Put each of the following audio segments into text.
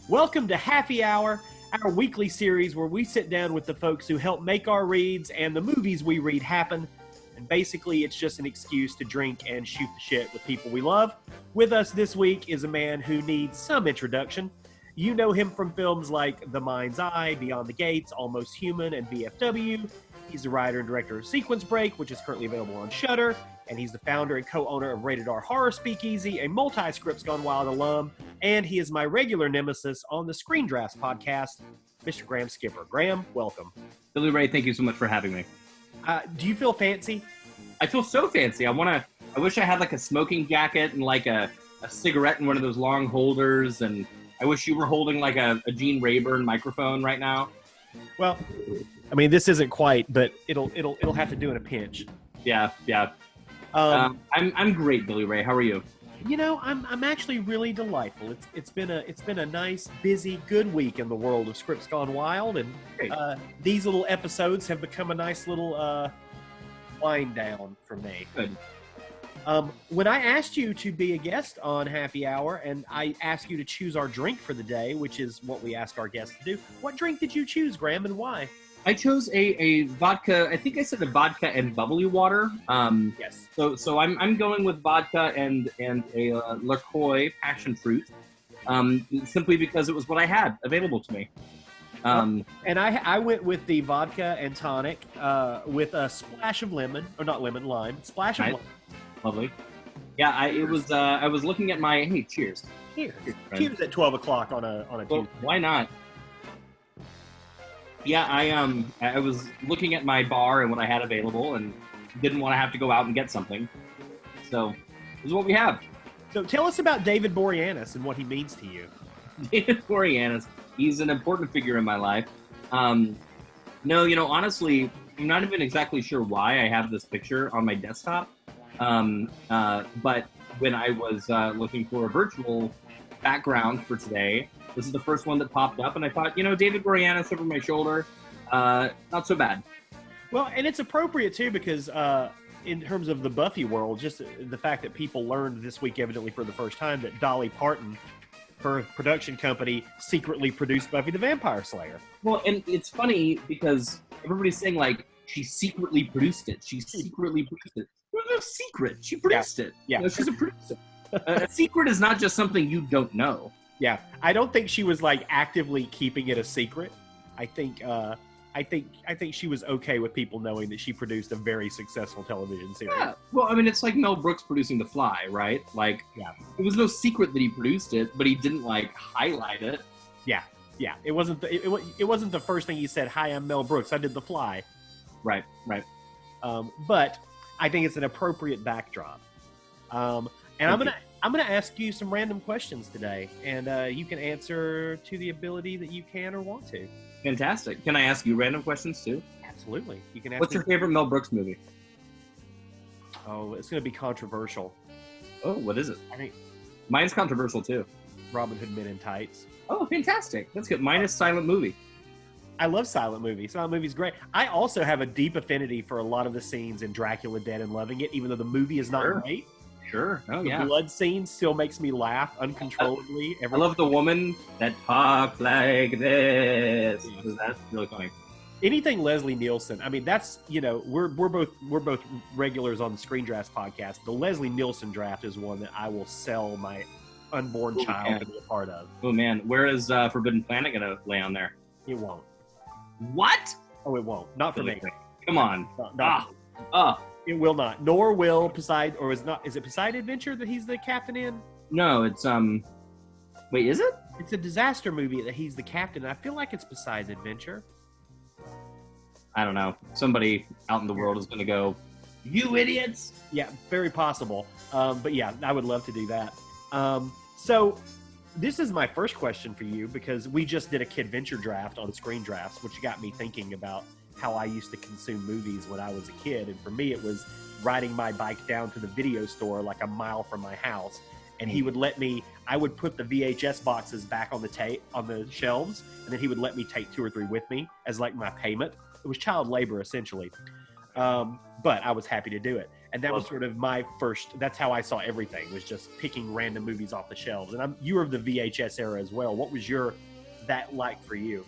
Welcome to Happy Hour, our weekly series where we sit down with the folks who help make our reads and the movies we read happen. And basically, it's just an excuse to drink and shoot the shit with people we love. With us this week is a man who needs some introduction. You know him from films like The Mind's Eye, Beyond the Gates, Almost Human, and VFW. He's the writer and director of Sequence Break, which is currently available on Shudder. And he's the founder and co-owner of Rated R Horror Speakeasy, a multi-Scripts Gone Wild alum. And he is my regular nemesis on the Screen Drafts podcast, Mr. Graham Skipper. Graham, welcome. Billy Ray, thank you so much for having me. Do you feel fancy? I feel so fancy. I wish I had like a smoking jacket and like a cigarette in one of those long holders, and I wish you were holding like a Gene Rayburn microphone right now. Well, I mean, this isn't quite, but it'll have to do in a pinch. Yeah. I'm great, Billy Ray. How are you? You know, I'm actually really delightful. It's been a nice, busy, good week in the world of Scripts Gone Wild, and these little episodes have become a nice little wind down for me. Good. When I asked you to be a guest on Happy Hour, and I asked you to choose our drink for the day, which is what we ask our guests to do, what drink did you choose, Graham, and why? I chose a vodka. I think I said a vodka and bubbly water. Yes. So I'm going with vodka and a LaCroix passion fruit, simply because it was what I had available to me. And I went with the vodka and tonic with a splash of lemon, or not lemon, lime, splash of lime. Lovely. Yeah, I was looking at my cheers. Cheers at 12 o'clock on a Tuesday. Why not? Yeah, I was looking at my bar and what I had available, and didn't want to have to go out and get something. So this is what we have. So tell us about David Boreanaz and what he means to you. David Boreanaz, he's an important figure in my life. No, honestly, I'm not even exactly sure why I have this picture on my desktop. But when I was looking for a virtual background for today, this is the first one that popped up, and I thought, David Boreanaz over my shoulder, not so bad. Well, and it's appropriate, too, because in terms of the Buffy world, just the fact that people learned this week, evidently for the first time, that Dolly Parton, her production company, secretly produced Buffy the Vampire Slayer. Well, and it's funny because everybody's saying, like, she secretly produced it. She secretly produced it. There's no secret. She produced it. Yeah. She's a producer. A secret is not just something you don't know. Yeah, I don't think she was like actively keeping it a secret. I think she was okay with people knowing that she produced a very successful television series. Yeah. Well, I mean, it's like Mel Brooks producing The Fly, right? Like, it was no secret that he produced it, but he didn't like highlight it. Yeah. It wasn't the first thing he said. Hi, I'm Mel Brooks. I did The Fly. Right. But I think it's an appropriate backdrop. And I'm gonna ask you some random questions today, and you can answer to the ability that you can or want to. Fantastic. Can I ask you random questions too? Absolutely. You can. What's your favorite Mel Brooks movie? Oh, it's gonna be controversial. Oh, what is it? I think mine's controversial too. Robin Hood Men in Tights. Oh, fantastic. That's good. Mine is Silent Movie. I love silent movies. Silent movie's great. I also have a deep affinity for a lot of the scenes in Dracula Dead and Loving It, even though the movie is not great. Sure. Oh, the blood scene still makes me laugh uncontrollably. I love the woman that talks like this. Yeah. That's really funny. Anything Leslie Nielsen. I mean, that's we're both regulars on the Screen Drafts podcast. The Leslie Nielsen draft is one that I will sell my unborn child to be a part of. Oh man, where is Forbidden Planet gonna lay on there? It won't. What? Oh, it won't. Not for me. Come on. It will not. Nor will Poseidon, or is it Poseidon Adventure that he's the captain in? No, it's wait, is it? It's a disaster movie that he's the captain. I feel like it's Poseidon Adventure. I don't know. Somebody out in the world is going to go, you idiots. Yeah, very possible. But yeah, I would love to do that. So this is my first question for you, because we just did a Kid Venture draft on Screen Drafts, which got me thinking about how I used to consume movies when I was a kid. And for me, it was riding my bike down to the video store like a mile from my house. And he would let me, I would put the VHS boxes back on the shelves, and then he would let me take 2 or 3 with me as like my payment. It was child labor, essentially. But I was happy to do it. And that was sort of my first, that's how I saw everything, was just picking random movies off the shelves. And you were of the VHS era as well. What was that like for you?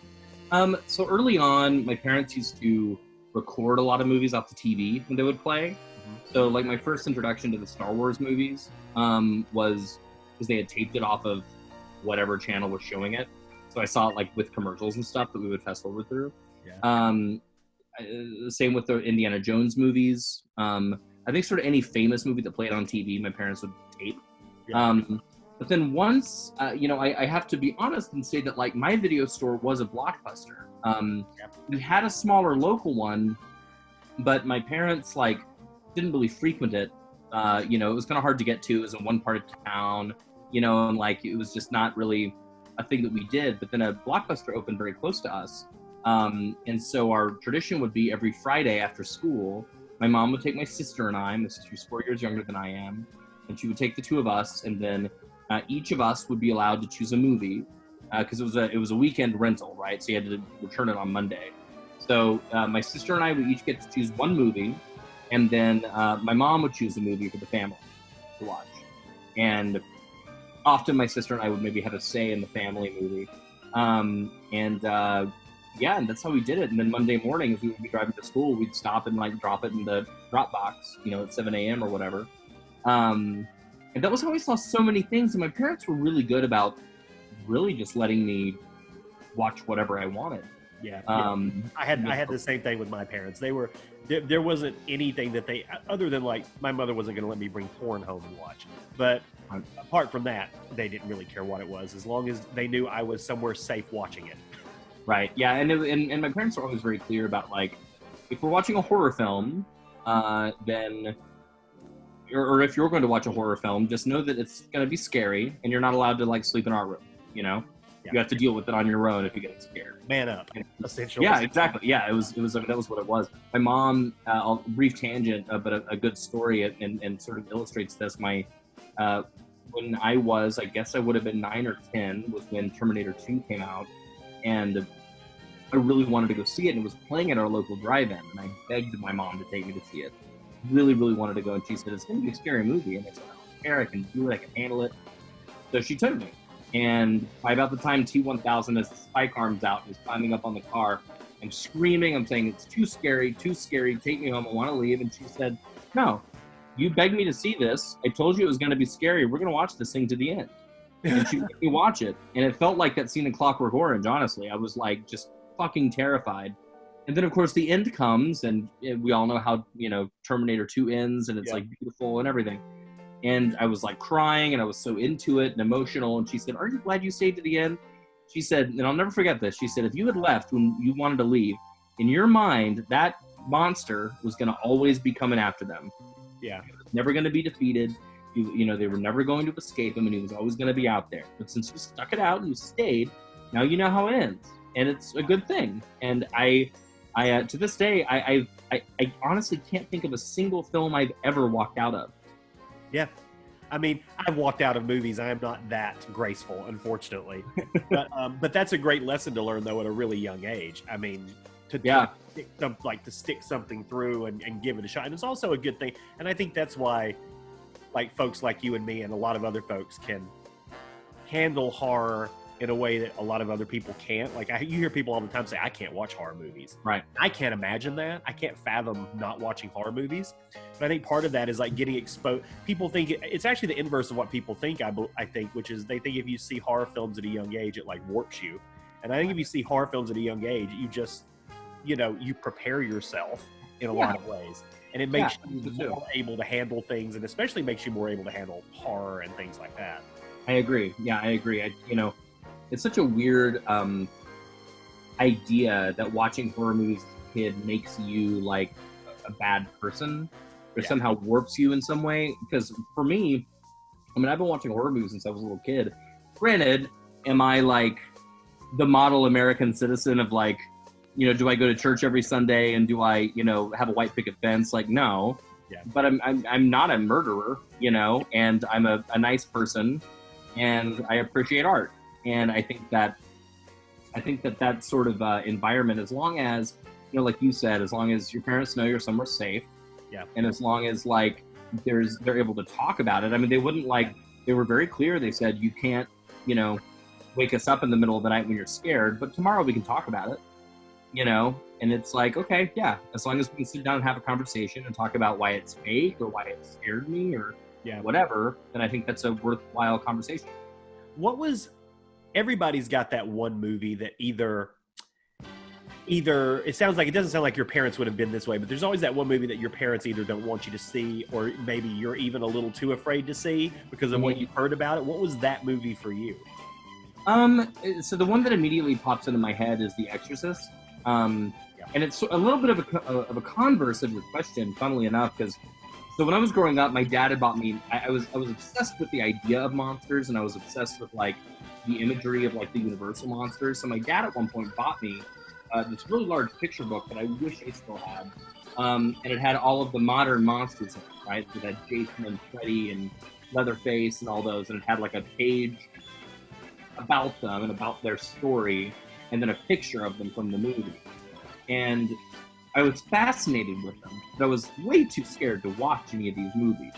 So early on, my parents used to record a lot of movies off the TV when they would play. So like my first introduction to the Star Wars movies was because they had taped it off of whatever channel was showing it. So I saw it like with commercials and stuff that we would fast forward through. Yeah. Same with the Indiana Jones movies. I think sort of any famous movie that played on TV, my parents would tape. Yeah. But then once, I have to be honest and say that like my video store was a Blockbuster. We had a smaller local one, but my parents like didn't really frequent it. It was kind of hard to get to. It was in one part of town, and like it was just not really a thing that we did. But then a Blockbuster opened very close to us. And so our tradition would be every Friday after school, my mom would take my sister and I, my sister's 4 years younger than I am, and she would take the two of us, and then each of us would be allowed to choose a movie, because it was a weekend rental, right? So you had to return it on Monday. So my sister and I would each get to choose one movie, and then my mom would choose a movie for the family to watch. And often my sister and I would maybe have a say in the family movie. And that's how we did it. And then Monday morning, as we would be driving to school, we'd stop and like drop it in the drop box, at 7 a.m. or whatever. And that was how I saw so many things. And my parents were really good about really just letting me watch whatever I wanted. Yeah. I had the same thing with my parents. There wasn't anything that other than like my mother wasn't going to let me bring porn home and watch. But apart from that, they didn't really care what it was, as long as they knew I was somewhere safe watching it. Right. Yeah. And my parents were always very clear about like, if we're watching a horror film, then, or if you're going to watch a horror film, just know that it's going to be scary, and you're not allowed to like sleep in our room. Yeah. You have to deal with it on your own if you get scared. Man up, essentially. Yeah, exactly. Yeah, that was what it was. My mom, a brief tangent, but a good story, and sort of illustrates this. When I guess I would have been 9 or 10, was when Terminator 2 came out, and I really wanted to go see it, and it was playing at our local drive-in, and I begged my mom to take me to see it. Really, really wanted to go, and she said, it's going to be a scary movie, and I said, I don't care, I can do it, I can handle it. So she took me, and by about the time T-1000 has the spike arms out and is climbing up on the car, I'm screaming, I'm saying, it's too scary, take me home, I want to leave, and she said, no, you begged me to see this, I told you it was going to be scary, we're going to watch this thing to the end. And she made me watch it, and it felt like that scene in Clockwork Orange, honestly. I was like just fucking terrified. And then of course the end comes, and we all know how Terminator 2 ends, and it's like beautiful and everything. And I was like crying, and I was so into it and emotional, and she said, are you glad you stayed to the end? She said, and I'll never forget this, she said, if you had left when you wanted to leave, in your mind that monster was going to always be coming after them. Yeah. It was never going to be defeated. They were never going to escape him, and he was always going to be out there. But since you stuck it out and you stayed, now you know how it ends, and it's a good thing. And I to this day, I honestly can't think of a single film I've ever walked out of. Yeah, I mean, I've walked out of movies. I am not that graceful, unfortunately. But that's a great lesson to learn, though, at a really young age. I mean, to stick something through and give it a shot, and it's also a good thing. And I think that's why, like, folks like you and me and a lot of other folks can handle horror in a way that a lot of other people can't. Like, you hear people all the time say, I can't watch horror movies. Right. I can't imagine that. I can't fathom not watching horror movies. But I think part of that is like getting exposed. People think it's actually the inverse of what people think, I think, which is they think if you see horror films at a young age, it like warps you. And I think if you see horror films at a young age, you just, you prepare yourself in a lot of ways. And it makes you more able to handle things, and especially makes you more able to handle horror and things like that. I agree. Yeah, I agree. It's such a weird idea that watching horror movies as a kid makes you like a bad person, or somehow warps you in some way. Because for me, I've been watching horror movies since I was a little kid. Granted, am I like the model American citizen of like, do I go to church every Sunday, and do I, have a white picket fence? Like, no. Yeah. But I'm not a murderer, and I'm a nice person, and I appreciate art. And I think that that sort of environment, as long as, like you said, as long as your parents know you're somewhere safe, Yeah. And as long as like they're able to talk about it. I mean, they wouldn't like, they were very clear. They said, you can't, you know, wake us up in the middle of the night when you're scared, but tomorrow we can talk about it, you know? And it's like, okay, yeah, as long as we can sit down and have a conversation and talk about why it's fake or why it scared me or whatever, then I think that's a worthwhile conversation. Everybody's got that one movie that either it doesn't sound like your parents would have been this way, but there's always that one movie that your parents either don't want you to see or maybe you're even a little too afraid to see because of what you've heard about it. What was that movie for you? So the one that immediately pops into my head is The Exorcist. And it's a little bit of a converse of your question, funnily enough, because so when I was growing up, my dad had bought me, I was obsessed with the idea of monsters, and I was obsessed with like the imagery of like the Universal monsters. So my dad at one point bought me this really large picture book that I wish I still had. And it had all of the modern monsters in it, right? It had Jason and Freddy and Leatherface and all those, and it had like a page about them and about their story, and then a picture of them from the movie. And I was fascinated with them, but I was way too scared to watch any of these movies.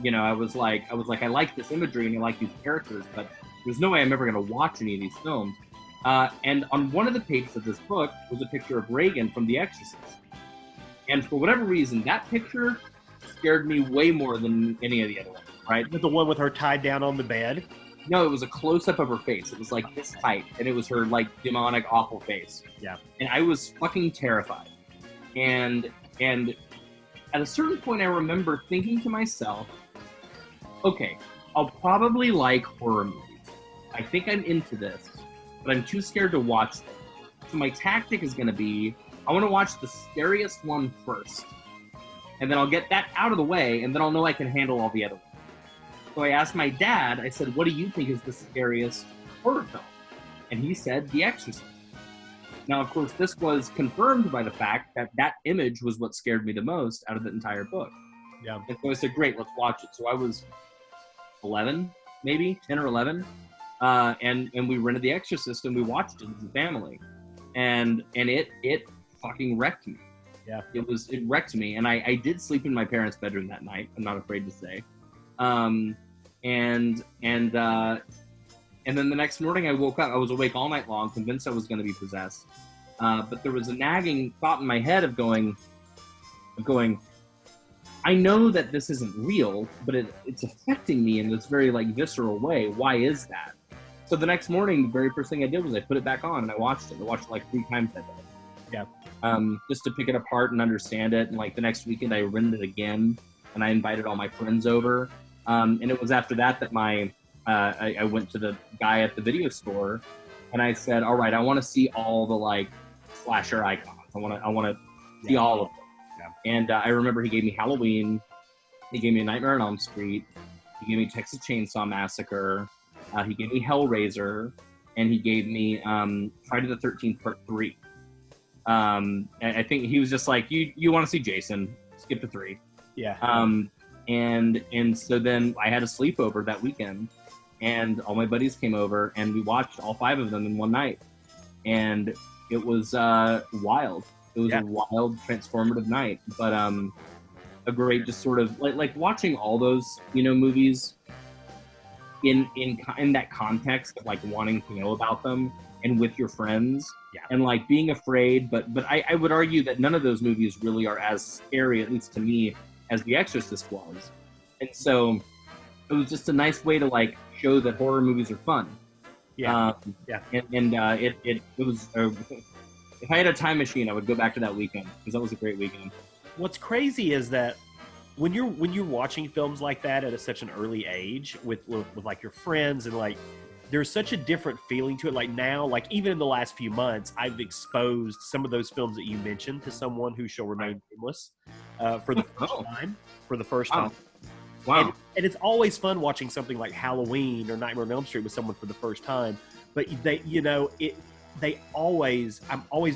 You know, I was like, I like this imagery and I like these characters, but there's no way I'm ever going to watch any of these films. And on one of the pages of this book was a picture of Reagan from The Exorcist. And for whatever reason, that picture scared me way more than any of the other ones, right? The one with her tied down on the bed? No, it was a close-up of her face. It was like this tight, and it was her like demonic, awful face. Yeah. And I was fucking terrified. And at a certain point, I remember thinking to myself, okay, I'll probably like horror movies. I think I'm into this, but I'm too scared to watch them. So my tactic is going to be, I want to watch the scariest one first, and then I'll get that out of the way, and then I'll know I can handle all the other ones. So I asked my dad, I said, what do you think is the scariest horror film? And he said, The Exorcist. Now, of course, this was confirmed by the fact that that image was what scared me the most out of the entire book. Yeah. And so I said, great, let's watch it. So I was 11, maybe 10 or 11. And we rented The Exorcist and we watched it as a family. And it fucking wrecked me. Yeah. It wrecked me. And I did sleep in my parents' bedroom that night, I'm not afraid to say. And then the next morning I woke up, I was awake all night long, convinced I was going to be possessed. But there was a nagging thought in my head of going, I know that this isn't real, but it's affecting me in this very like visceral way. Why is that? So the next morning, the very first thing I did was I put it back on and I watched it. I watched it like 3 times that day. Yeah. Just to pick it apart and understand it. And like the next weekend I rented it again and I invited all my friends over. And it was after that I went to the guy at the video store and I said, all right, I want to see all the like slasher icons. I want to see all of them. Yeah. And I remember he gave me Halloween. He gave me A Nightmare on Elm Street. He gave me Texas Chainsaw Massacre. He gave me Hellraiser. And he gave me Friday the 13th Part 3. I think he was just like, you want to see Jason, skip to 3. Yeah. And so then I had a sleepover that weekend, and all my buddies came over, and we watched all 5 of them in one night, and it was wild. It was a wild, transformative night, but a great, just sort of like watching all those movies in that context of like wanting to know about them and with your friends, and like being afraid, but I would argue that none of those movies really are as scary, at least to me, as The Exorcist was. And so it was just a nice way to like show that horror movies are fun. And it was if I had a time machine, I would go back to that weekend because that was a great weekend. What's crazy is that when you're watching films like that at such an early age with like your friends, and like there's such a different feeling to it. Like now, like even in the last few months, I've exposed some of those films that you mentioned to someone who shall remain nameless for the first time. Wow. And it's always fun watching something like Halloween or Nightmare on Elm Street with someone for the first time. But I'm always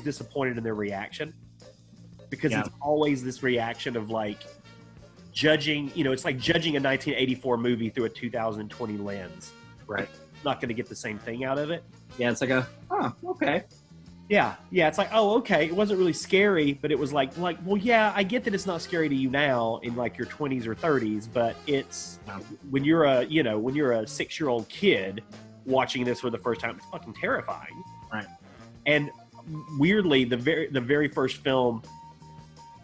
disappointed in their reaction because it's always this reaction of like judging, it's like judging a 1984 movie through a 2020 lens. Right. Not going to get the same thing out of it. Yeah, it's like okay. Yeah, yeah. It's like, oh, okay. It wasn't really scary, but it was well, yeah. I get that it's not scary to you now in like your 20s or 30s, but it's when you're a, when you're a 6-year-old kid watching this for the first time, it's fucking terrifying. Right. And weirdly, the very first film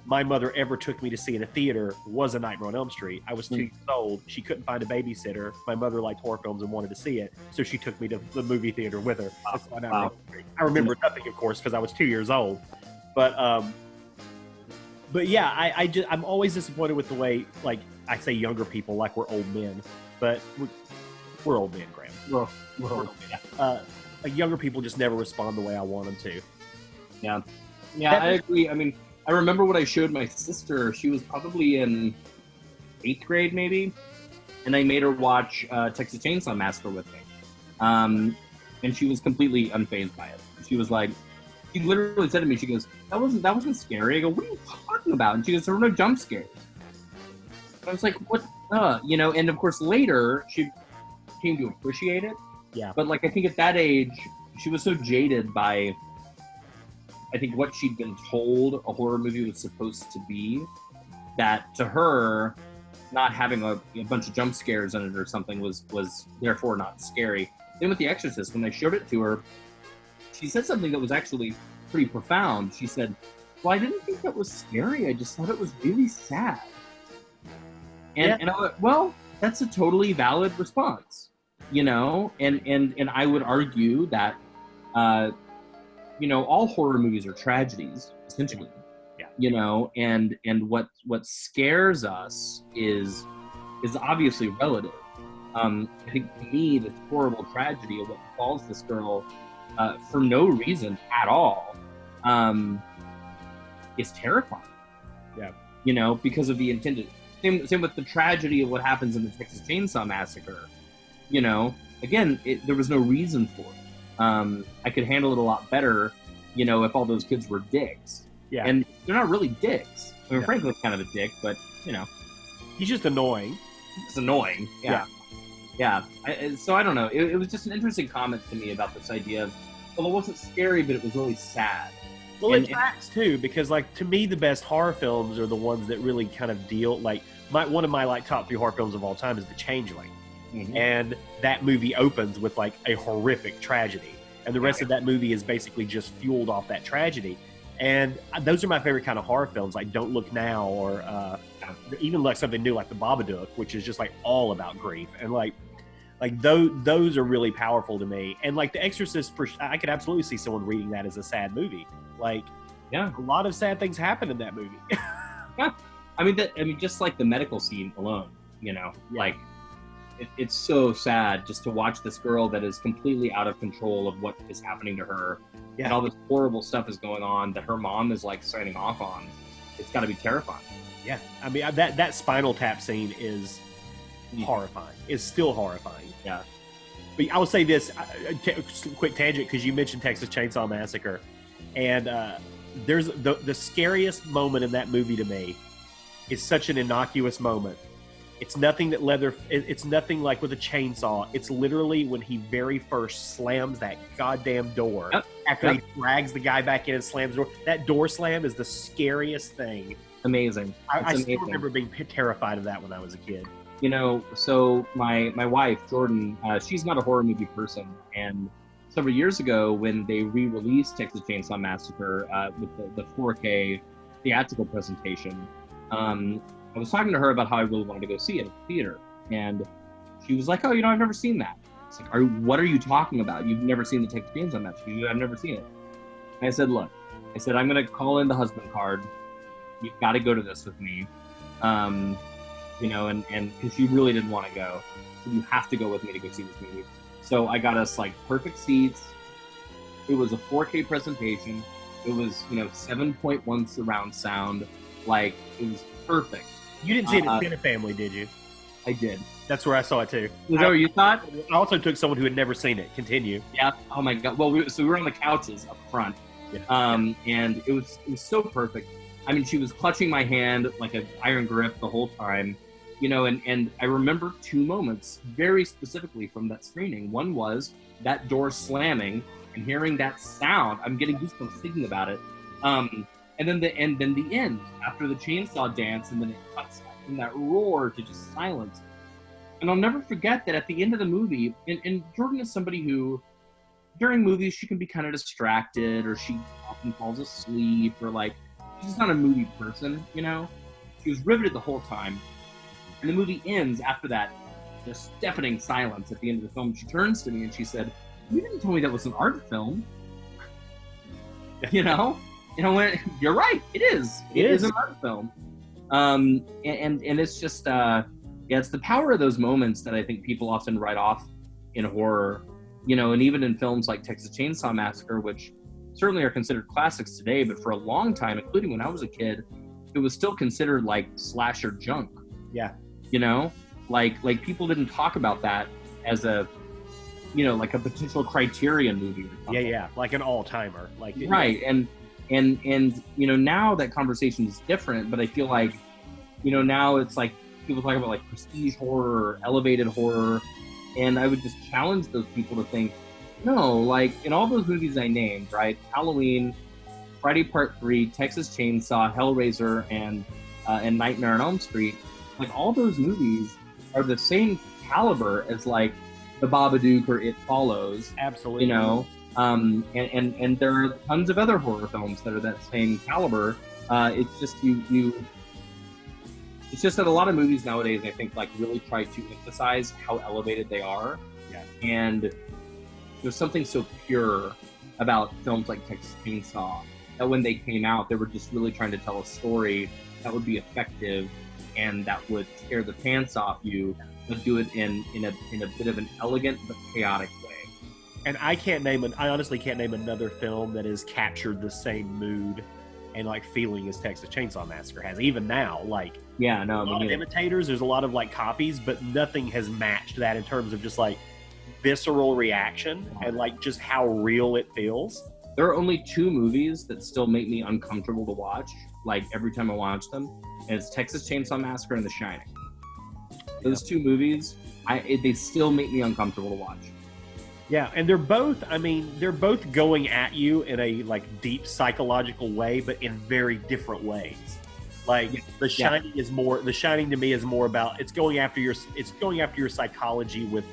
my mother ever took me to see in a theater was A Nightmare on Elm Street. I was 2 years old. She couldn't find a babysitter. My mother liked horror films and wanted to see it, so she took me to the movie theater with her. Wow. I remember nothing, of course, because I was 2 years old. But yeah, I'm always disappointed with the way, like, I say younger people like we're old men, but we're old men, Graham. We're old men. Younger people just never respond the way I want them to. Yeah, I agree. I mean, I remember what I showed my sister. She was probably in 8th grade, maybe, and I made her watch Texas Chainsaw Massacre with me, and she was completely unfazed by it. She was like, she literally said to me, she goes, "That wasn't scary." I go, "What are you talking about?" And she goes, "There were no jump scares." I was like, "What?" And of course later she came to appreciate it. Yeah. But like, I think at that age she was so jaded by, I think, what she'd been told a horror movie was supposed to be, that to her, not having a bunch of jump scares in it or something was therefore not scary. Then with The Exorcist, when I showed it to her, she said something that was actually pretty profound. She said, "Well, I didn't think that was scary. I just thought it was really sad." And I went, well, that's a totally valid response, and I would argue that all horror movies are tragedies, essentially. Yeah. And what scares us is obviously relative. I think to me, this horrible tragedy of what befalls this girl for no reason at all is terrifying. Yeah. Because of the intended. Same with the tragedy of what happens in the Texas Chainsaw Massacre. Again, there was no reason for it. I could handle it a lot better, if all those kids were dicks. Yeah. And they're not really dicks. I mean, Franklin's kind of a dick, but, he's just annoying. It's annoying. Yeah. So I don't know. It was just an interesting comment to me about this idea of, well, it wasn't scary, but it was really sad. Well, it tracks, too, because, like, to me, the best horror films are the ones that really kind of deal, like, one of my, like, top 3 horror films of all time is The Changeling. Mm-hmm. And that movie opens with, like, a horrific tragedy. And the rest of that movie is basically just fueled off that tragedy. And those are my favorite kind of horror films, like Don't Look Now, or even like something new like The Babadook, which is just like all about grief. And like those are really powerful to me. And like The Exorcist, I could absolutely see someone reading that as a sad movie. Like, a lot of sad things happen in that movie. Yeah, I mean, just like the medical scene alone, like. It's so sad just to watch this girl that is completely out of control of what is happening to her. Yeah. And all this horrible stuff is going on that her mom is like signing off on. It's got to be terrifying. Yeah. I mean, that Spinal Tap scene is horrifying. It's still horrifying. Yeah. But I will say this, quick tangent, because you mentioned Texas Chainsaw Massacre. And there's the scariest moment in that movie to me is such an innocuous moment. It's nothing it's nothing like with a chainsaw. It's literally when he very first slams that goddamn door. After he drags the guy back in and slams the door. That door slam is the scariest thing. Amazing. I still remember being terrified of that when I was a kid. So my wife, Jordan, she's not a horror movie person. And several years ago, when they re-released Texas Chainsaw Massacre with the 4K theatrical presentation, I was talking to her about how I really wanted to go see it at the theater, and she was like, "Oh, I've never seen that." It's like, "What are you talking about? You've never seen the Texas Chainsaw Massacre? I've never seen it." And I said, "Look, I'm going to call in the husband card. You've got to go to this with me, and because she really didn't want to go, so you have to go with me to go see this movie." So I got us like perfect seats. It was a 4K presentation. It was 7.1 surround sound. Like, it was perfect. You didn't see it at Cine Family, did you? I did. That's where I saw it too. Is that what you thought? I also took someone who had never seen it. Continue. Yeah. Oh my god. Well, we were on the couches up front, and it was so perfect. I mean, she was clutching my hand like an iron grip the whole time. and I remember two moments very specifically from that screening. One was that door slamming and hearing that sound. I'm getting goosebumps thinking about it. And then the end after the chainsaw dance, and then it cuts from that roar to just silence. And I'll never forget that at the end of the movie, and Jordan is somebody who, during movies, she can be kind of distracted, or she often falls asleep, or like, she's just not a movie person, She was riveted the whole time. And the movie ends after that just deafening silence at the end of the film. She turns to me and she said, "You didn't tell me that was an art film." And I went, "You're right, it is. It is an art film." And it's just, it's the power of those moments that I think people often write off in horror, and even in films like Texas Chainsaw Massacre, which certainly are considered classics today, but for a long time, including when I was a kid, it was still considered like slasher junk. Yeah. Like people didn't talk about that as a, like a potential Criterion movie or something. Yeah, like an all-timer. Right, and now that conversation is different, but I feel like, now it's like people talk about like prestige horror or elevated horror, and I would just challenge those people to think, no, like in all those movies I named, right? Halloween, Friday Part 3, Texas Chainsaw, Hellraiser, and Nightmare on Elm Street, like all those movies are the same caliber as like The Babadook or It Follows. Absolutely. And there are tons of other horror films that are that same caliber. It's just it's just that a lot of movies nowadays, I think, like really try to emphasize how elevated they are. Yeah. And there's something so pure about films like Texas Chainsaw that when they came out, they were just really trying to tell a story that would be effective and that would scare the pants off you, but do it in a bit of an elegant but chaotic way. And I honestly can't name another film that has captured the same mood and like feeling as Texas Chainsaw Massacre has. Even now, like, yeah, no, a lot of imitators, there's a lot of like copies, but nothing has matched that in terms of just like visceral reaction and like just how real it feels. There are only two movies that still make me uncomfortable to watch, like every time I watch them, and it's Texas Chainsaw Massacre and The Shining. Those two movies, they still make me uncomfortable to watch. Yeah, and they're both going at you in a like deep psychological way, but in very different ways. Like The Shining to me is more about it's going after your psychology with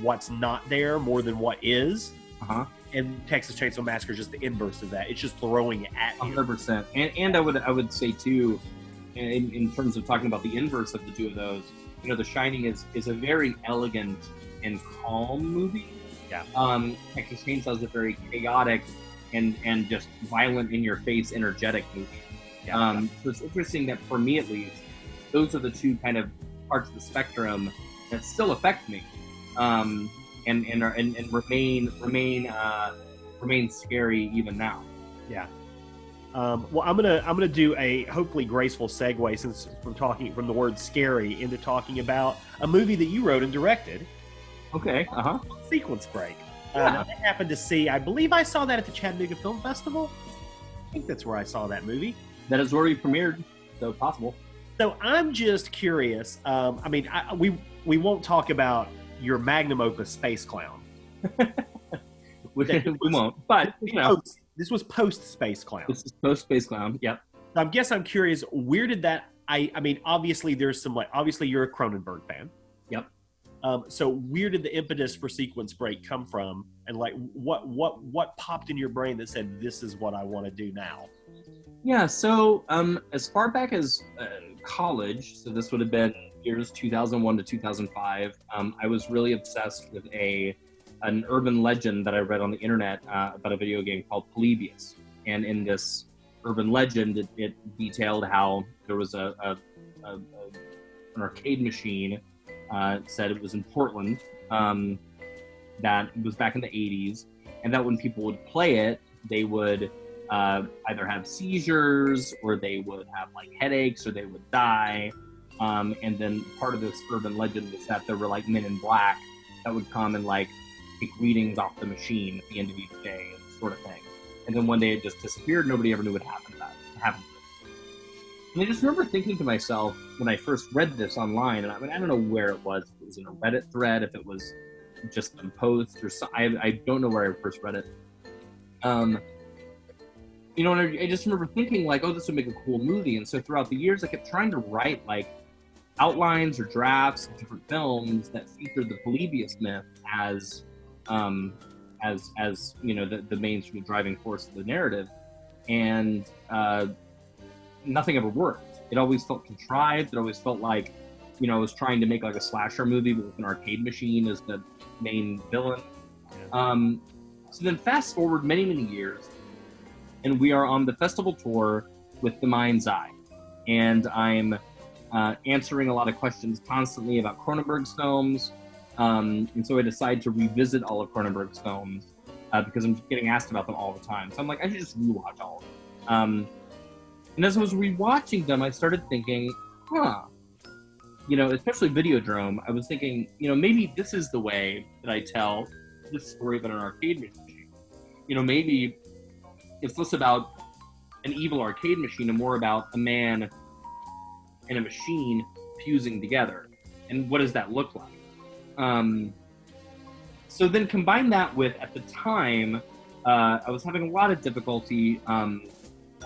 what's not there more than what is. Uh-huh. And Texas Chainsaw Massacre is just the inverse of that. It's just throwing it at you. 100%. And I would say too, in terms of talking about the inverse of the two of those, The Shining is a very elegant and calm movie. Yeah. Texas Chainsaw is a very chaotic and just violent, in your face, energetic movie. Yeah. So it's interesting that for me at least, those are the two kind of parts of the spectrum that still affect me. And remain scary even now. Yeah. Well, I'm gonna do a hopefully graceful segue since from the word scary into talking about a movie that you wrote and directed. Okay. Sequence Break. Yeah. I happened to see. I believe I saw that at the Chattanooga Film Festival. I think that's where I saw that movie. That is where we premiered, so possible. So I'm just curious. We won't talk about your magnum opus, Space Clown. we won't, but this was post Space Clown. This is post Space Clown. Yep. I guess I'm curious. Where did that? I mean, obviously there's some obviously you're a Cronenberg fan. Yep. So where did the impetus for Sequence Break come from, and like what popped in your brain that said this is what I want to do now? Yeah. So as far back as college, so this would have been years 2001 to 2005. I was really obsessed with an urban legend that I read on the internet about a video game called Polybius. And in this urban legend, it detailed how there was an arcade machine. It said it was in Portland, that it was back in the 80s, and that when people would play it, they would either have seizures, or they would have like headaches, or they would die. And then part of this urban legend was that there were like men in black that would come and like take readings off the machine at the end of each day, sort of thing. And then one day it just disappeared. Nobody ever knew what happened to it. And I just remember thinking to myself when I first read this online, and I mean, I don't know where it was. If it was in a Reddit thread, if it was just some post or so, I don't know where I first read it. You know, and I just remember thinking like, oh, this would make a cool movie. And so throughout the years, I kept trying to write like outlines or drafts of different films that featured the Polybius myth as you know, the main sort of driving force of the narrative. And nothing ever worked. It always felt contrived. It always felt like, you know, I was trying to make like a slasher movie but with an arcade machine as the main villain. Yeah. So then fast forward many, many years, and we are on the festival tour with The Mind's Eye. And I'm answering a lot of questions constantly about Cronenberg's films. And so I decided to revisit all of Cronenberg's films because I'm getting asked about them all the time. So I'm like, I should just rewatch all of them. And as I was rewatching them, I started thinking, you know, especially Videodrome, I was thinking, you know, maybe this is the way that I tell this story about an arcade machine. You know, maybe it's less about an evil arcade machine and more about a man and a machine fusing together. And what does that look like? So then combine that with, at the time, I was having a lot of difficulty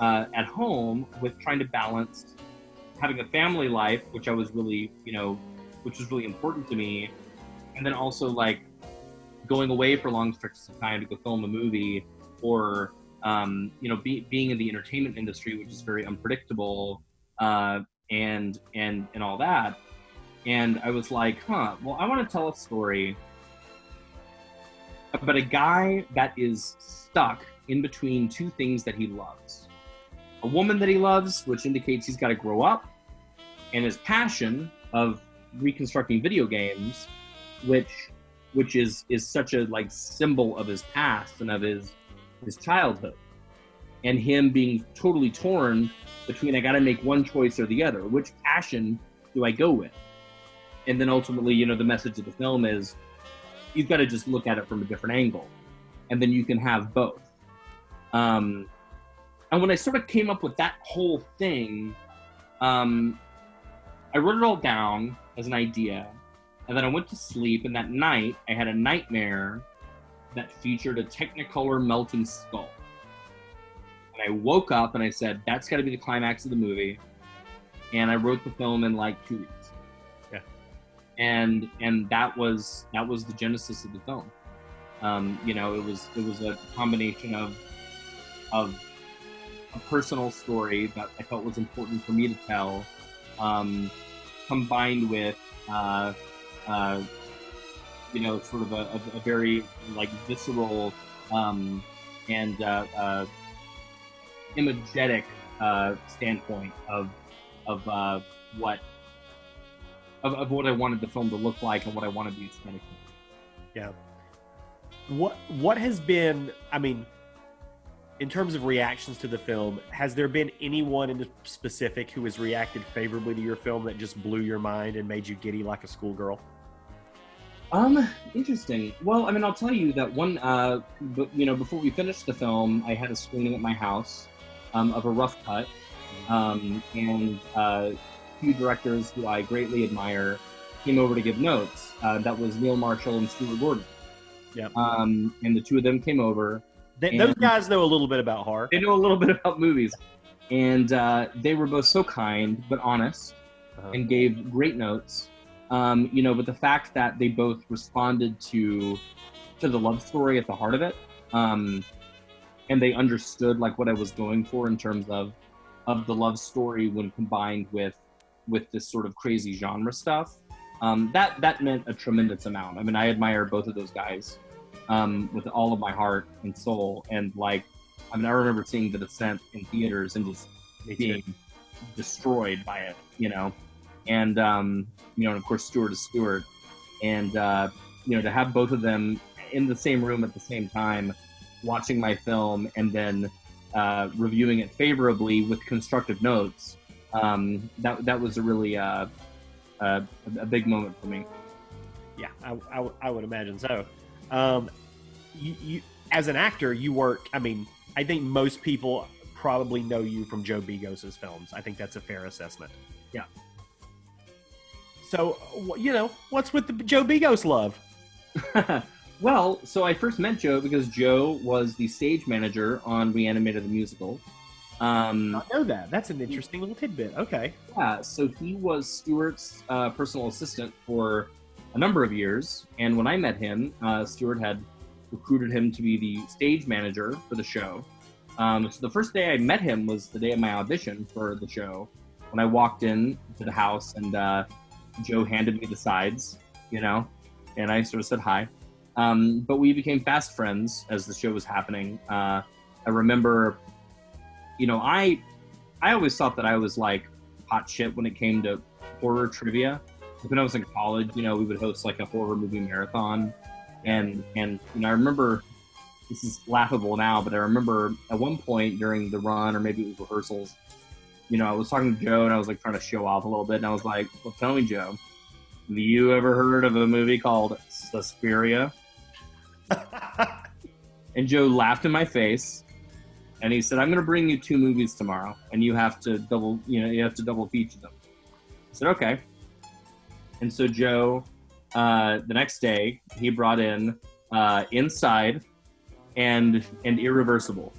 at home with trying to balance having a family life, which I was really, you know, which was really important to me, and then also like going away for long stretches of time to go film a movie, or you know, being in the entertainment industry, which is very unpredictable, and all that. And I was like, well, I want to tell a story about a guy that is stuck in between two things that he loves. A woman that he loves, which indicates he's got to grow up, and his passion of reconstructing video games, which is such a like symbol of his past and of his childhood, and him being totally torn between, I got to make one choice or the other. Which passion do I go with? And then ultimately, you know, the message of the film is you've got to just look at it from a different angle, and then you can have both. And when I sort of came up with that whole thing, I wrote it all down as an idea, and then I went to sleep, and that night I had a nightmare that featured a Technicolor melting skull. And I woke up and I said, that's got to be the climax of the movie. And I wrote the film in like 2 weeks. Yeah. And that was the genesis of the film. You know, it was a combination of a personal story that I felt was important for me to tell, combined with you know, sort of a very like visceral and imagetic standpoint of what I wanted the film to look like and what I wanted the aesthetic to be. Yeah. What has been, I mean, in terms of reactions to the film, has there been anyone in specific who has reacted favorably to your film that just blew your mind and made you giddy like a schoolgirl? Interesting. Well, I mean, I'll tell you that one, you know, before we finished the film, I had a screening at my house of a rough cut, and two directors who I greatly admire came over to give notes. That was Neil Marshall and Stuart Gordon. Yeah. And the two of them came over. Those guys know a little bit about horror. They know a little bit about movies. And they were both so kind but honest, and gave great notes. You know, but the fact that they both responded to the love story at the heart of it, and they understood like what I was going for in terms of the love story when combined with this sort of crazy genre stuff, that meant a tremendous amount. I mean, I admire both of those guys with all of my heart and soul. And like, I mean, I remember seeing The Descent in theaters and just being destroyed by it, you know. And you know, and of course Stuart is Stuart, and you know, to have both of them in the same room at the same time, watching my film and then reviewing it favorably with constructive notes, that was a really a big moment for me. Yeah, I would imagine so. You as an actor, you work. I mean, I think most people probably know you from Joe Bigos' films. I think that's a fair assessment. Yeah. So, what's with the Joe Bigos love? Well, so I first met Joe because Joe was the stage manager on Reanimated the Musical. I know that. That's an interesting little tidbit. Okay. Yeah, so he was Stuart's personal assistant for a number of years. And when I met him, Stuart had recruited him to be the stage manager for the show. So the first day I met him was the day of my audition for the show. When I walked in to the house and Joe handed me the sides, and I sort of said hi. But we became fast friends as the show was happening. I remember, I always thought that I was like hot shit when it came to horror trivia. When I was in college, we would host like a horror movie marathon. And I remember, this is laughable now, but I remember at one point during the run, or maybe it was rehearsals, I was talking to Joe and I was like trying to show off a little bit. And I was like, well, tell me, Joe, have you ever heard of a movie called Suspiria? And Joe laughed in my face and he said, I'm going to bring you 2 movies tomorrow and you have to double feature them. I said, okay. And so Joe, the next day, he brought in Inside and Irreversible.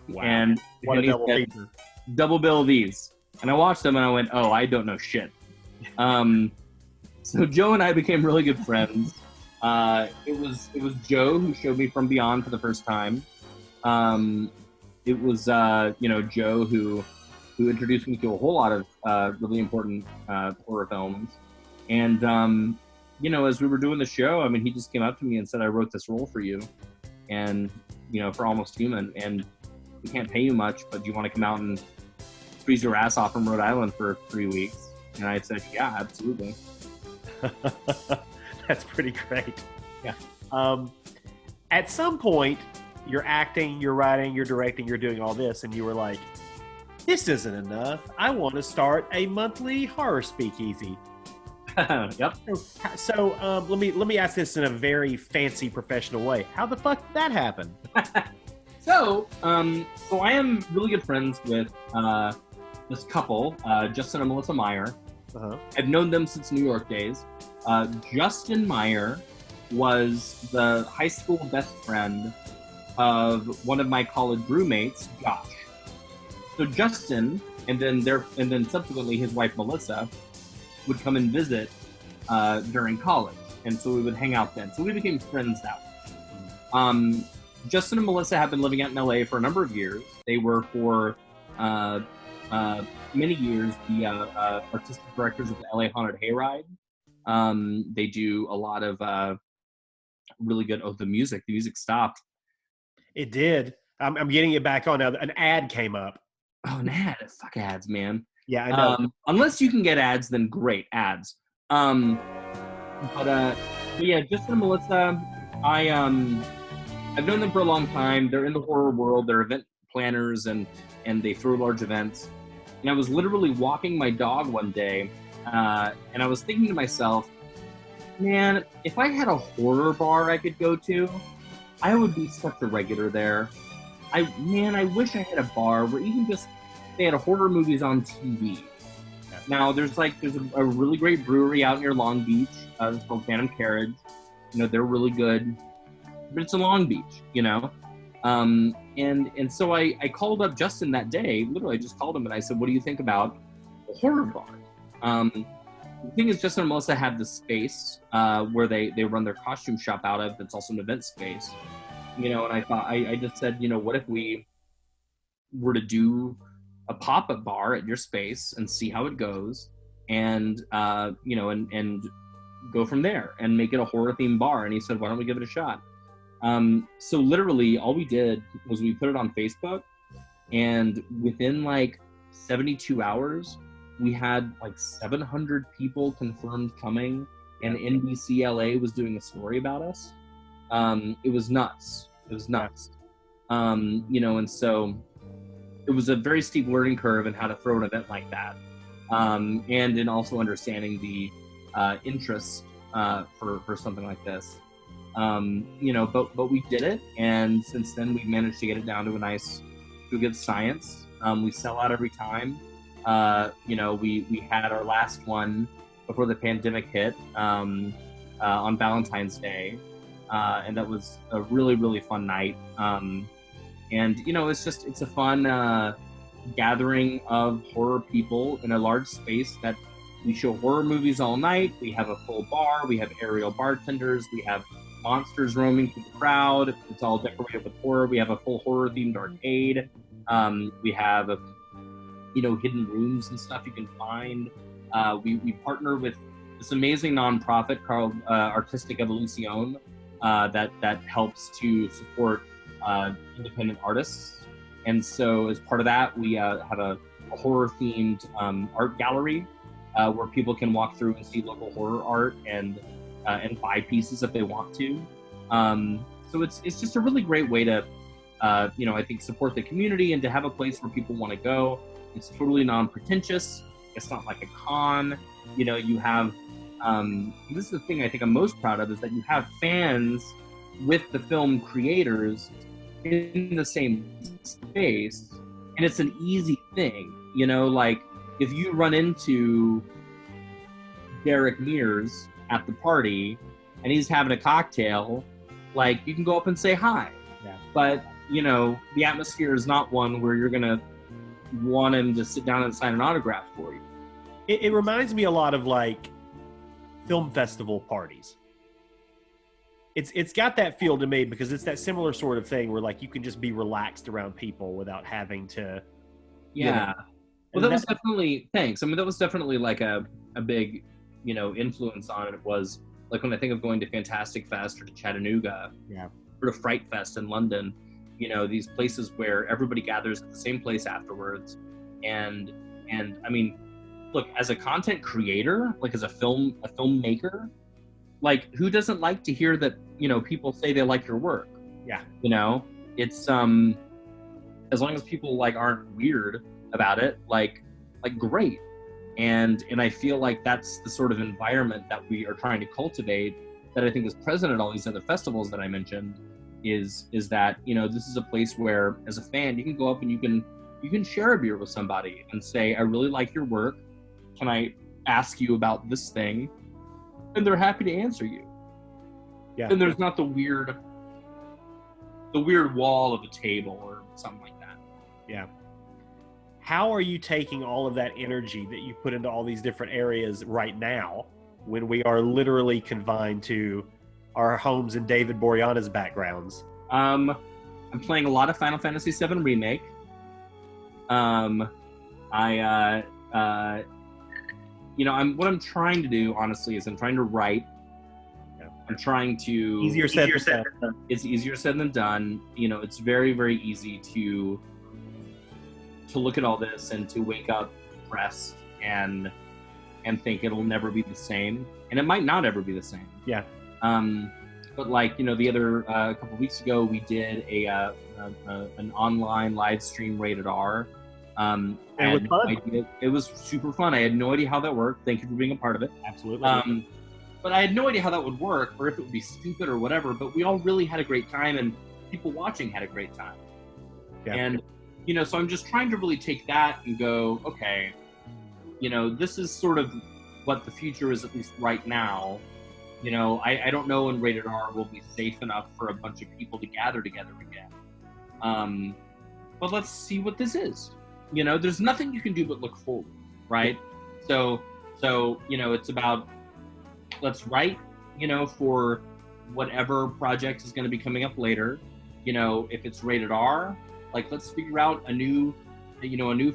Wow. And what a double said, feature. Double bill of these. And I watched them and I went, oh, I don't know shit. So Joe and I became really good friends. It was Joe who showed me From Beyond for the first time. It was Joe who introduced me to a whole lot of really important horror films. And as we were doing the show, I mean, he just came up to me and said, I wrote this role for you, and for Almost Human, and we can't pay you much, but do you want to come out and freeze your ass off from Rhode Island for 3 weeks? And I said, yeah, absolutely. That's pretty great. Yeah. At some point, you're acting, you're writing, you're directing, you're doing all this, and you were like, this isn't enough. I want to start a monthly horror speakeasy. Yep. So let me ask this in a very fancy professional way. How the fuck did that happen? So I am really good friends with this couple, Justin and Melissa Meyer. Uh-huh. I've known them since New York days. Justin Meyer was the high school best friend of one of my college roommates, Josh. So Justin, and then subsequently his wife Melissa, would come and visit during college, and so we would hang out then. So we became friends that way. Justin and Melissa have been living out in LA for a number of years. They were for many years the artistic directors of the LA Haunted Hayride. They do a lot of really good. Oh, the music stopped. It did. I'm getting it back on now. An ad came up. Oh, an ad. Fuck ads, man. Yeah, I know. Unless you can get ads, then great, ads. But yeah, Justin and Melissa, I've known them for a long time. They're in the horror world. They're event planners and they throw large events. And I was literally walking my dog one day, and I was thinking to myself, man, if I had a horror bar I could go to, I would be such a regular there. I wish I had a bar where even just they had horror movies on TV. Yeah. Now there's a really great brewery out near Long Beach. It's called Phantom Carriage. They're really good, but it's in Long Beach. And so I called up Justin that day. Literally, I just called him and I said, "What do you think about a horror bar?" The thing is, Justin and Melissa have this space where they run their costume shop out of. That's also an event space. And I thought, I just said, what if we were to do a pop-up bar at your space and see how it goes, and and go from there and make it a horror-themed bar? And he said, why don't we give it a shot? So literally all we did was we put it on Facebook, and within 72 hours, we had 700 people confirmed coming, and NBC LA was doing a story about us. It was nuts. And so it was a very steep learning curve in how to throw an event like that. And in also understanding the interest for something like this. But we did it, and since then we've managed to get it down to a nice to good science. We sell out every time. You know, we had our last one before the pandemic hit on Valentine's Day, and that was a really, really fun night. And you know, it's a fun gathering of horror people in a large space that we show horror movies all night. We have a full bar. We have aerial bartenders. We have monsters roaming through the crowd. It's all decorated with horror. We have a full horror themed arcade. We have hidden rooms and stuff you can find. We partner with this amazing nonprofit called Artistic Evolution that helps to support independent artists. And so as part of that, we have a horror-themed art gallery where people can walk through and see local horror art and buy pieces if they want to. So it's just a really great way to, I think, support the community and to have a place where people want to go. It's totally non-pretentious. It's not like a con. You know, you have, this is the thing I think I'm most proud of, is that you have fans with the film creators in the same space, and it's an easy thing. You know, like if you run into Derek Mears at the party and he's having a cocktail, like you can go up and say hi. Yeah. But, you know, the atmosphere is not one where you're going to want him to sit down and sign an autograph for you. It reminds me a lot of like film festival parties. It's got that feel to me because it's that similar sort of thing where like you can just be relaxed around people without having to. Yeah. Well, that was definitely, thanks. I mean, that was definitely like a big, influence on it. Was like when I think of going to Fantastic Fest or to Chattanooga, or to Fright Fest in London, these places where everybody gathers at the same place afterwards. And I mean, look, as a content creator, like as a filmmaker, like who doesn't like to hear that, people say they like your work? Yeah. It's, as long as people like aren't weird about it, like great. And I feel like that's the sort of environment that we are trying to cultivate, that I think is present at all these other festivals that I mentioned, is that, this is a place where as a fan, you can go up and you can share a beer with somebody and say, I really like your work. Can I ask you about this thing? And they're happy to answer you. Yeah. And there's not the weird wall of a table or something like that. Yeah. How are you taking all of that energy that you put into all these different areas right now when we are literally confined to our homes in David Boreanaz's backgrounds? I'm playing a lot of Final Fantasy VII Remake. What I'm trying to do, honestly, is I'm trying to write. I'm trying to... Easier said than done. It's easier said than done. It's very, very easy to look at all this and to wake up depressed and think it'll never be the same. And it might not ever be the same. Yeah. But like, the other couple of weeks ago, we did an online live stream rated R. And it was fun. It was super fun. I had no idea how that worked. Thank you for being a part of it. Absolutely. But I had no idea how that would work or if it would be stupid or whatever. But we all really had a great time, and people watching had a great time. Yeah. And, so I'm just trying to really take that and go, okay, this is sort of what the future is, at least right now. I don't know when Rated R will be safe enough for a bunch of people to gather together again. But let's see what this is. There's nothing you can do but look forward, right? So it's about, let's write, for whatever project is going to be coming up later. If it's Rated R, like let's figure out a new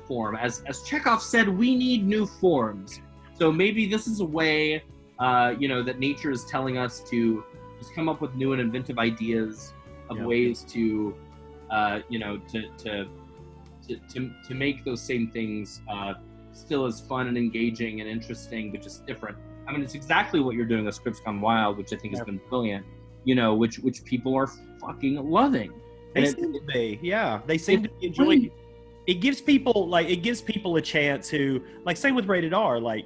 form. As Chekhov said, we need new forms. So maybe this is a way, that nature is telling us to just come up with new and inventive ideas of ways to, to make those same things still as fun and engaging and interesting, but just different. I mean, it's exactly what you're doing with Scripts Gone Wild, which I think has been brilliant. Which people are fucking loving. They seem to be, yeah. They seem to be enjoying it. It gives people a chance who, like, same with Rated R. Like,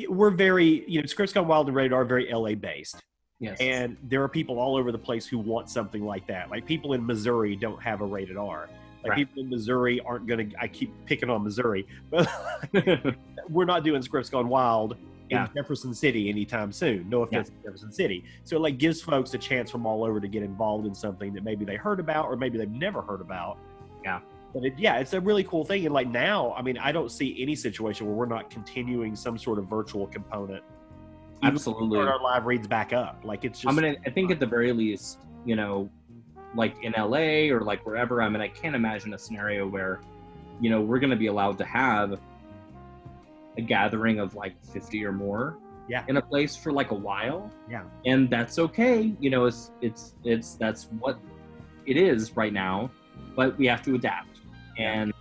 we're very, Scripts Gone Wild and Rated R are very LA based. Yes. And there are people all over the place who want something like that. Like people in Missouri don't have a Rated R. Like Right. people in Missouri aren't going to, I keep picking on Missouri, but we're not doing Scripts Gone Wild in Yeah. Jefferson City anytime soon. No offense to Jefferson City. So it like gives folks a chance from all over to get involved in something that maybe they heard about or maybe they've never heard about. Yeah. But it's a really cool thing. And like now, I mean, I don't see any situation where we're not continuing some sort of virtual component. Even Absolutely. when we start our live reads back up. Like it's just. I think at the very least, like in LA or like wherever, I can't imagine a scenario where, we're going to be allowed to have a gathering of like 50 or more in a place for like a while. Yeah. And that's okay. It's that's what it is right now, but we have to adapt. And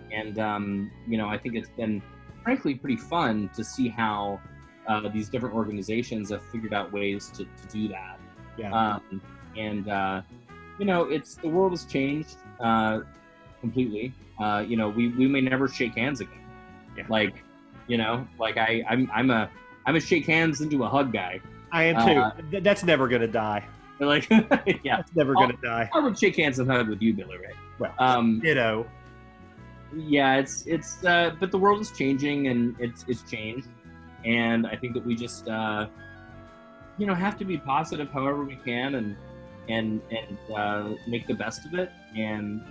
I think it's been frankly pretty fun to see how these different organizations have figured out ways to do that. Yeah. It's the world has changed completely. We may never shake hands again. Yeah. I'm a shake hands into a hug guy. I am too. That's never gonna die. Like, yeah, that's never gonna die. I would shake hands and hug with you, Billy Ray. Well, ditto. Yeah, it's but the world is changing and it's changed, and I think that we just have to be positive however we can and make the best of it. And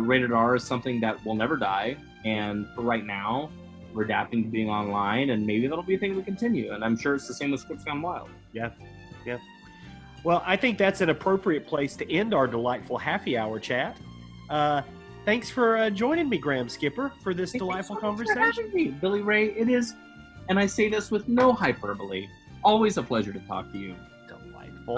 rated R is something that will never die, and for right now we're adapting to being online, and maybe that'll be a thing we continue, and I'm sure it's the same with Scripts Gone Wild. Yeah. Well, I think that's an appropriate place to end our delightful happy hour chat. Thanks for joining me, Graham Skipper, for this delightful conversation. For having me, Billy Ray. It is, and I say this with no hyperbole, always a pleasure to talk to you. Delightful.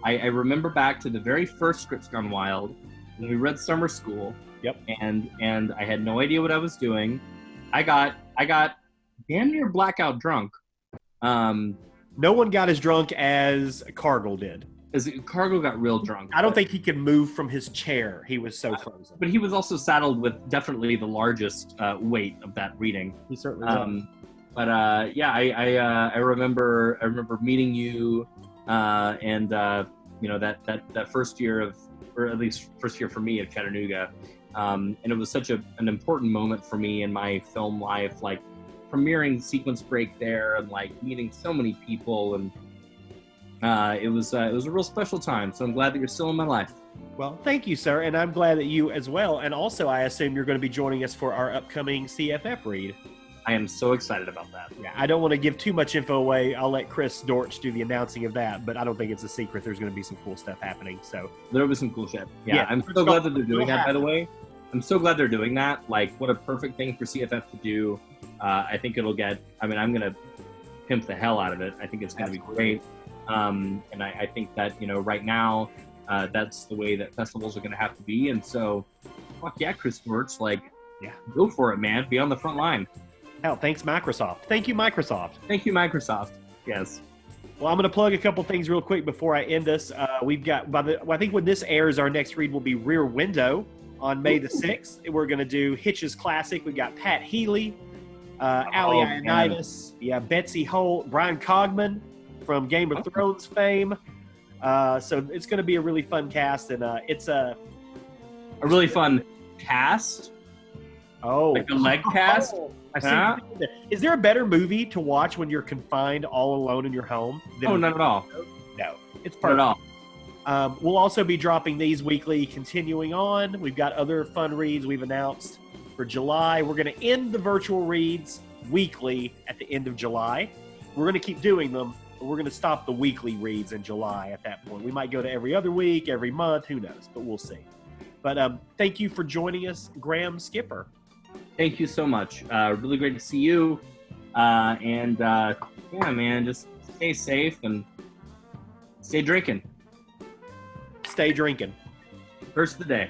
I remember back to the very first Scripts Gone Wild when we read Summer School. Yep. And I had no idea what I was doing. I got damn near blackout drunk. No one got as drunk as Cargill did. As Cargill got real drunk. I don't think he could move from his chair. He was so frozen. But he was also saddled with definitely the largest weight of that reading. He certainly was. But I remember meeting you, and that first year of, or at least first year for me of Chattanooga, and it was such an important moment for me in my film life, like premiering Sequence Break there and like meeting so many people, and it was a real special time. So I'm glad that you're still in my life. Well, thank you, sir, and I'm glad that you as well. And also, I assume you're going to be joining us for our upcoming CFF read. I am so excited about that. Yeah, I don't want to give too much info away. I'll let Chris Dortch do the announcing of that, but I don't think it's a secret. There's going to be some cool stuff happening. So there'll be some cool shit. Yeah, I'm so glad that they're doing that, by the way. I'm so glad they're doing that. Like, what a perfect thing for CFF to do. I think it'll get, I'm going to pimp the hell out of it. I think it's going to be great. And I think that, right now, that's the way that festivals are going to have to be. And so, fuck yeah, Chris Dortch, go for it, man. Be on the front line. Hell, thanks, Microsoft. Thank you, Microsoft. Thank you, Microsoft. Yes. Well, I'm going to plug a couple things real quick before I end us. We've got, I think when this airs, our next read will be Rear Window on May the 6th. We're going to do Hitch's Classic. We got Pat Healy, Ali Ionitis, Betsy Holt, Brian Cogman from Game of Thrones fame. So it's going to be a really fun cast, and it's a really fun cast. Oh, like a leg cast. Is there a better movie to watch when you're confined all alone in your home? Not at all. No, it's perfect. Not at all. We'll also be dropping these weekly, continuing on. We've got other fun reads we've announced for July. We're going to end the virtual reads weekly at the end of July. We're going to keep doing them, but we're going to stop the weekly reads in July at that point. We might go to every other week, every month, who knows, but we'll see. But thank you for joining us, Graham Skipper. Thank you so much. Really great to see you. And yeah, man, just stay safe and stay drinking. Stay drinking. First of the day.